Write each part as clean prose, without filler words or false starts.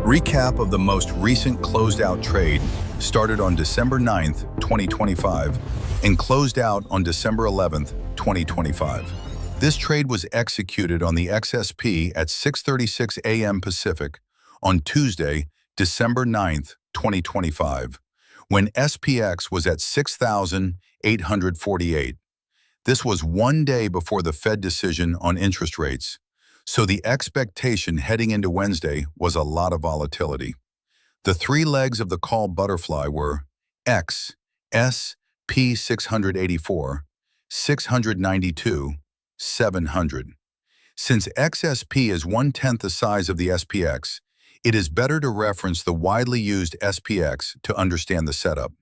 Recap of the most recent closed-out trade started on December 9th, 2025, and closed out on December 11th, 2025. This trade was executed on the XSP at 6:36 a.m. Pacific on Tuesday, December 9th, 2025, when SPX was at 6,848. This was one day before the Fed decision on interest rates, so the expectation heading into Wednesday was a lot of volatility. The three legs of the call butterfly were X, S, P 684, 692, 700. Since XSP is 1/10 the size of the SPX, it is better to reference the widely used SPX to understand the setup.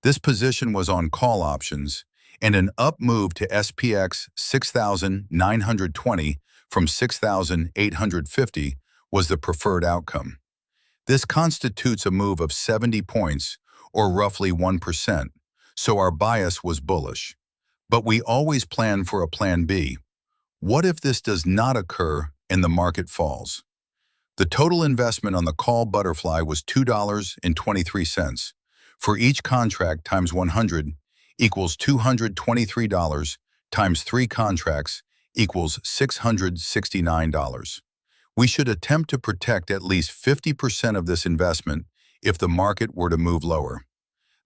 This position was on call options, and an up move to SPX 6,920 from 6,850 was the preferred outcome. This constitutes a move of 70 points, or roughly 1%, so our bias was bullish. But we always plan for a plan B. What if this does not occur and the market falls? The total investment on the call butterfly was $2.23. For each contract times 100 equals $223 times 3 contracts equals $669. We should attempt to protect at least 50% of this investment if the market were to move lower.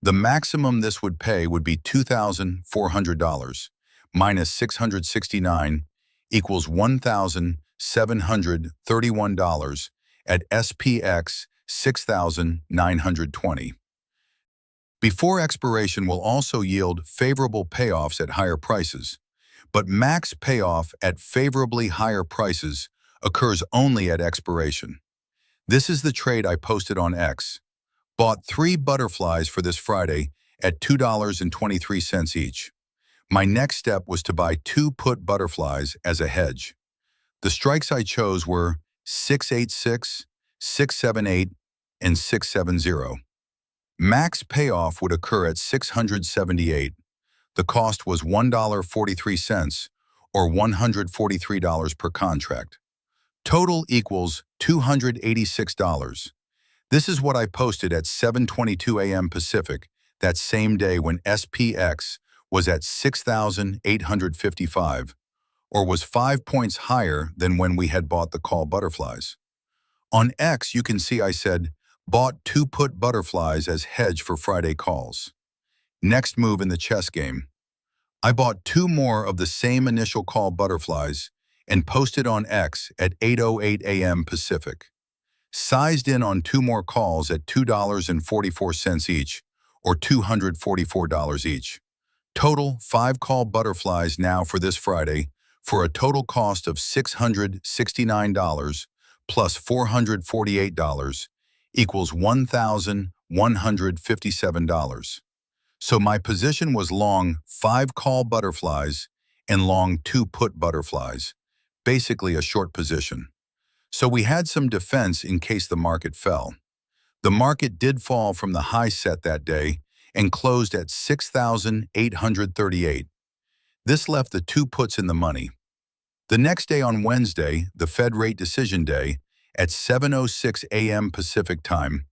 The maximum this would pay would be $2,400 minus $669 equals $1,731 at SPX 6,920. Before expiration will also yield favorable payoffs at higher prices, but max payoff at favorably higher prices occurs only at expiration. This is the trade I posted on X. Bought 3 butterflies for this Friday at $2.23 each. My next step was to buy 2 put butterflies as a hedge. The strikes I chose were 686, 678, and 670. Max payoff would occur at 678. The cost was $1.43, or $143 per contract. Total equals $286. This is what I posted at 7:22 a.m. Pacific that same day when SPX was at 6,855, or was 5 points higher than when we had bought the call butterflies. On X, you can see I said, bought 2 put butterflies as hedge for Friday calls. Next move in the chess game. I bought 2 more of the same initial call butterflies and posted on X at 8:08 a.m. Pacific. Sized in on 2 more calls at $2.44 each, or $244 each. Total 5 call butterflies now for this Friday for a total cost of $669 plus $448 equals $1,157. So my position was long 5 call butterflies and long 2 put butterflies, basically a short position. So we had some defense in case the market fell. The market did fall from the high set that day and closed at 6,838. This left the 2 puts in the money. The next day on Wednesday, the Fed rate decision day, at 7:06 a.m. Pacific time,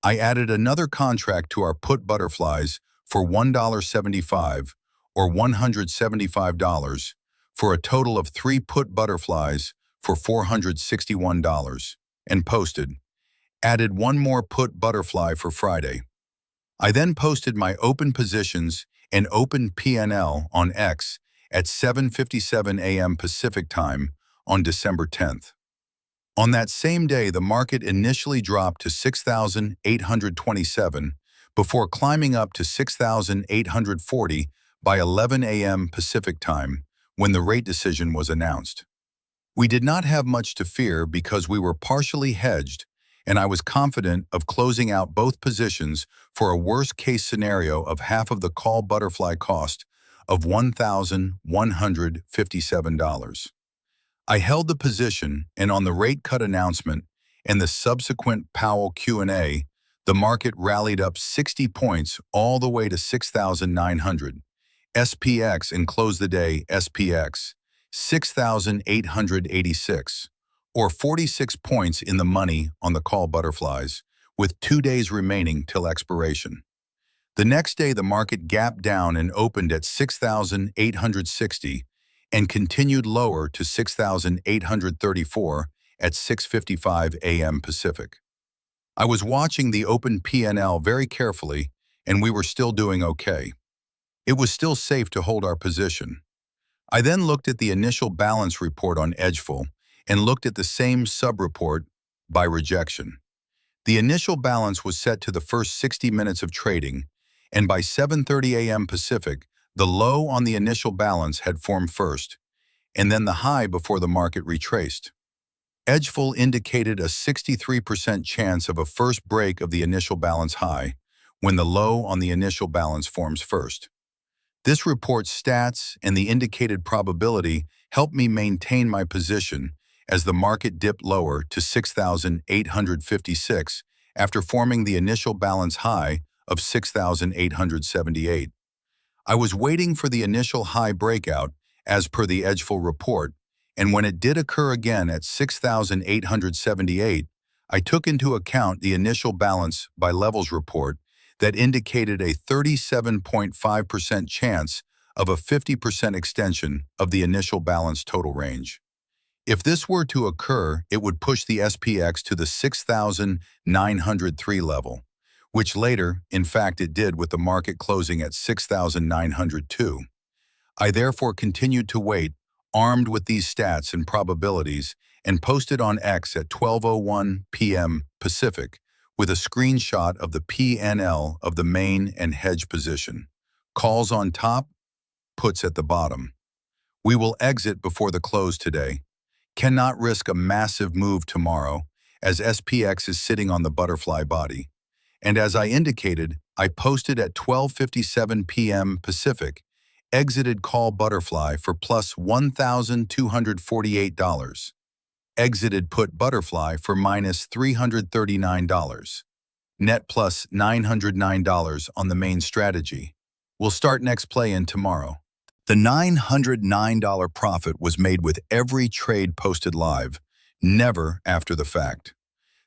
I added another contract to our put butterflies for $1.75 or $175 for a total of 3 put butterflies for $461 and posted. Added 1 more put butterfly for Friday. I then posted my open positions and open P&L on X at 7:57 a.m. Pacific time on December 10th. On that same day, the market initially dropped to 6,827 before climbing up to 6,840 by 11 a.m. Pacific time when the rate decision was announced. We did not have much to fear because we were partially hedged, and I was confident of closing out both positions for a worst-case scenario of half of the call butterfly cost of $1,157. I held the position, and on the rate cut announcement and the subsequent Powell Q&A, the market rallied up 60 points all the way to 6,900. SPX and closed the day SPX 6,886, or 46 points in the money on the call butterflies, with 2 days remaining till expiration. The next day, the market gapped down and opened at 6,860 and continued lower to 6,834 at 6:55 a.m. Pacific. I was watching the open P&L very carefully, and we were still doing okay. It was still safe to hold our position. I then looked at the initial balance report on Edgeful and looked at the same sub-report by rejection. The initial balance was set to the first 60 minutes of trading, and by 7:30 a.m. Pacific, the low on the initial balance had formed first, and then the high before the market retraced. Edgeful indicated a 63% chance of a first break of the initial balance high when the low on the initial balance forms first. This report's stats and the indicated probability helped me maintain my position as the market dipped lower to 6,856 after forming the initial balance high of 6,878. I was waiting for the initial high breakout as per the Edgeful report, and when it did occur again at 6,878, I took into account the initial balance by levels report that indicated a 37.5% chance of a 50% extension of the initial balance total range. If this were to occur, it would push the SPX to the 6,903 level, which later, in fact, it did with the market closing at 6,902. I therefore continued to wait, armed with these stats and probabilities, and posted on X at 12:01 p.m. Pacific with a screenshot of the P&L of the main and hedge position. Calls on top, puts at the bottom. We will exit before the close today. Cannot risk a massive move tomorrow, as SPX is sitting on the butterfly body. And as I indicated, I posted at 12:57 p.m. Pacific, exited call butterfly for plus $1,248. Exited put butterfly for minus $339. Net plus $909 on the main strategy. We'll start next play-in tomorrow. The $909 profit was made with every trade posted live, never after the fact.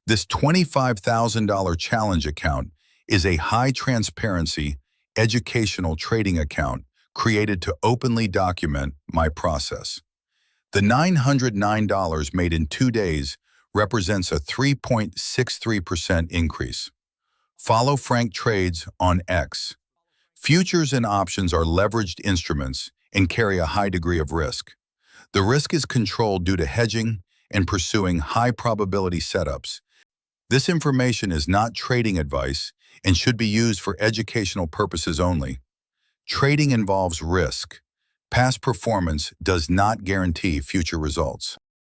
This $25,000 challenge account is a high-transparency, educational trading account created to openly document my process. The $909 made in 2 days represents a 3.63% increase. Follow Frank Trades on X. Futures and options are leveraged instruments and carry a high degree of risk. The risk is controlled due to hedging and pursuing high-probability setups. This information is not trading advice and should be used for educational purposes only. Trading involves risk. Past performance does not guarantee future results.